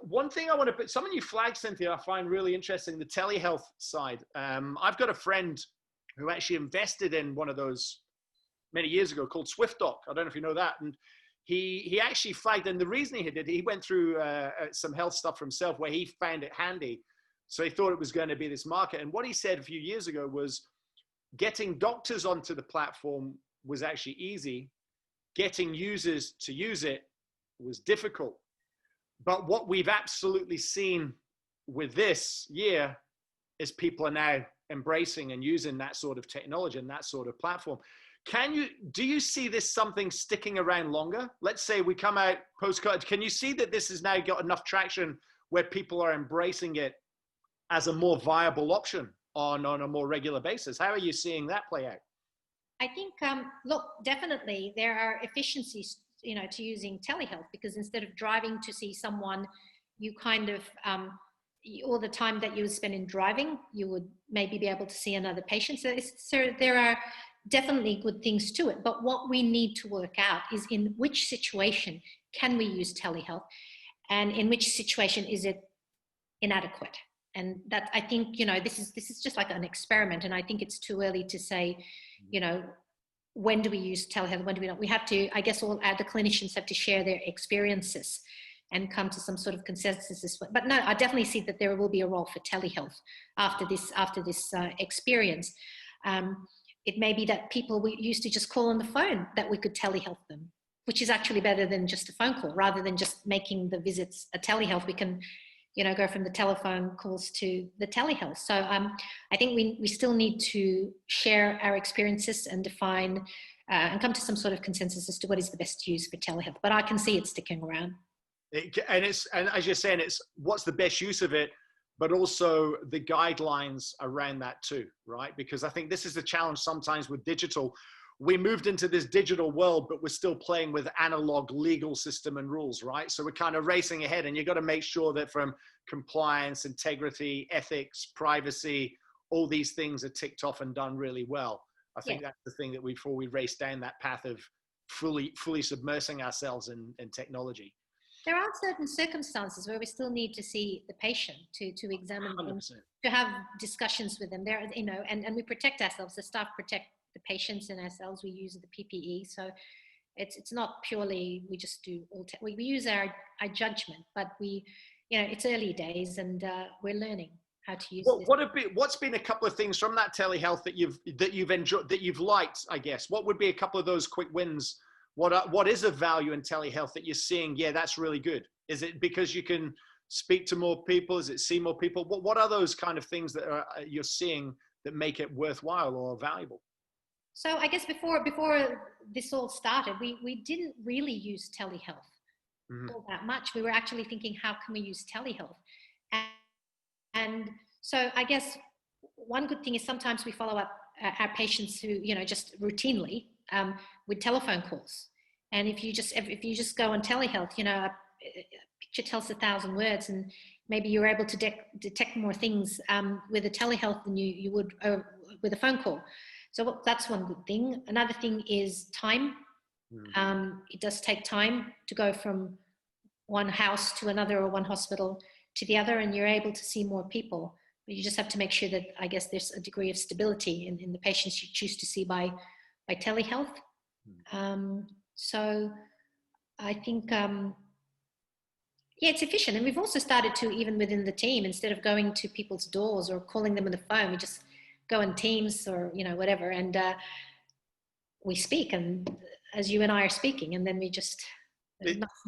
one thing I want to put, something you flagged, Cynthia, I find really interesting, the telehealth side. I've got a friend who actually invested in one of those many years ago called SwiftDoc. I don't know if you know that. And he actually flagged, and the reason he did, he went through some health stuff for himself where he found it handy. So he thought it was going to be this market. And what he said a few years ago was getting doctors onto the platform was actually easy. Getting users to use it was difficult. But what we've absolutely seen with this year is people are now embracing and using that sort of technology and that sort of platform. Do you see this something sticking around longer? Let's say we come out post-COVID. Can you see that this has now got enough traction where people are embracing it as a more viable option on a more regular basis? How are you seeing that play out? I think, look, definitely there are efficiencies, to using telehealth, because instead of driving to see someone, you kind of, all the time that you would spend in driving, you would maybe be able to see another patient. So there are definitely good things to it. But what we need to work out is in which situation can we use telehealth, and in which situation is it inadequate. And that, I think, this is just like an experiment. And I think it's too early to say, when do we use telehealth, when do we not? We have to, I guess, all the clinicians have to share their experiences and come to some sort of consensus. But no, I definitely see that there will be a role for telehealth after this experience. It may be that people we used to just call on the phone, that we could telehealth them, which is actually better than just a phone call. Rather than just making the visits a telehealth, we can, go from the telephone calls to the telehealth. So I think we still need to share our experiences and define and come to some sort of consensus as to what is the best use for telehealth. But I can see it sticking around. And as you're saying, it's what's the best use of it, but also the guidelines around that too, right? Because I think this is the challenge sometimes with digital. We moved into this digital world, but we're still playing with analog legal system and rules, right? So we're kind of racing ahead, and you've got to make sure that from compliance, integrity, ethics, privacy, all these things are ticked off and done really well. I think that's the thing that before we race down that path of fully submersing ourselves in technology. There are certain circumstances where we still need to see the patient to examine 100%. them, to have discussions with them. There, and we protect ourselves. The staff protect the patients and ourselves. We use the PPE, so it's not purely we just do all. We use our judgment, but it's early days, and we're learning how to use this. What's been a couple of things from that telehealth that you've enjoyed, that you've liked? I guess what would be a couple of those quick wins? What is of value in telehealth that you're seeing? Yeah, that's really good. Is it because you can speak to more people? Is it see more people? What are those kind of things that you're seeing that make it worthwhile or valuable? So I guess before this all started, we didn't really use telehealth all that much. We were actually thinking, how can we use telehealth? And so I guess one good thing is sometimes we follow up our patients who, just routinely with telephone calls. And if you just go on telehealth, a picture tells 1,000 words, and maybe you're able to detect more things with a telehealth than you would with a phone call. So that's one good thing. Another thing is time. It does take time to go from one house to another, or one hospital to the other, and you're able to see more people. But you just have to make sure that, I guess, there's a degree of stability in the patients you choose to see by telehealth. So I think, it's efficient. And we've also started to, even within the team, instead of going to people's doors or calling them on the phone, we just go on Teams or, whatever. And we speak, and as you and I are speaking, and then we just,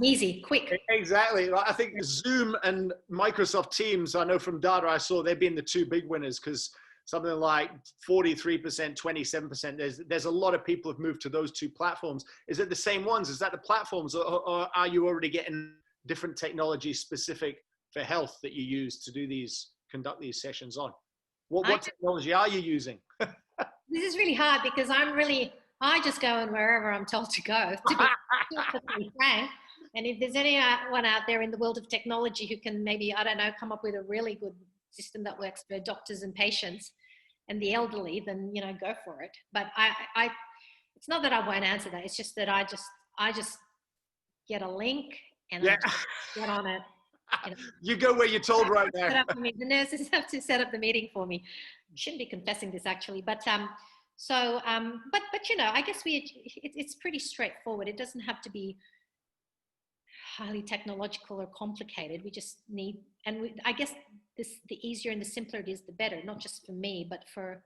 easy, quick. Exactly. I think Zoom and Microsoft Teams, I know from data I saw, they've been the two big winners, because something like 43%, 27%, there's a lot of people have moved to those two platforms. Is it the same ones? Is that the platforms, or are you already getting different technology specific for health that you use to conduct these sessions on? What technology are you using? This is really hard, because I just go in wherever I'm told to go, to be frank. And if there's anyone out there in the world of technology who can maybe, I don't know, come up with a really good system that works for doctors and patients and the elderly, then, go for it. But I it's not that I won't answer that. It's just that I just get a link and I just get on it You know, You go where you're told right set now. up for me. The nurses have to set up the meeting for me. Shouldn't be confessing this actually, but but you know, I guess it's pretty straightforward. It doesn't have to be highly technological or complicated. We just need, and I guess the easier and the simpler it is, the better. Not just for me, but for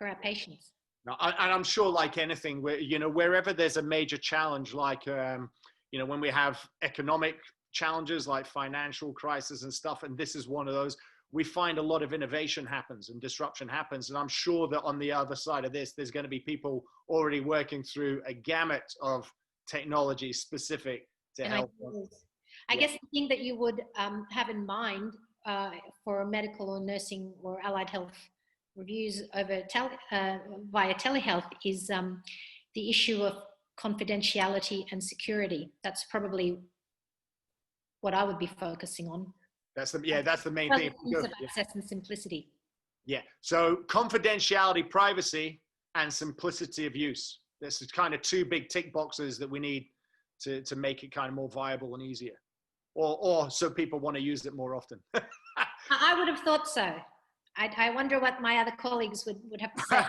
our patients. No, and I'm sure, like anything, you know, wherever there's a major challenge, like you know, when we have economic challenges like financial crisis and stuff, and this is one of those, we find a lot of innovation happens and disruption happens. And I'm sure that on the other side of this, there's going to be people already working through a gamut of technology specific to And help. I guess the thing that you would have in mind for medical or nursing or allied health reviews over via telehealth is the issue of confidentiality and security. That's probably what I would be focusing on. That's the main thing. Of access and simplicity. Yeah. So confidentiality, privacy, and simplicity of use. This is kind of two big tick boxes that we need to make it kind of more viable and easier, or so people want to use it more often. I would have thought so. I wonder what my other colleagues would have to say.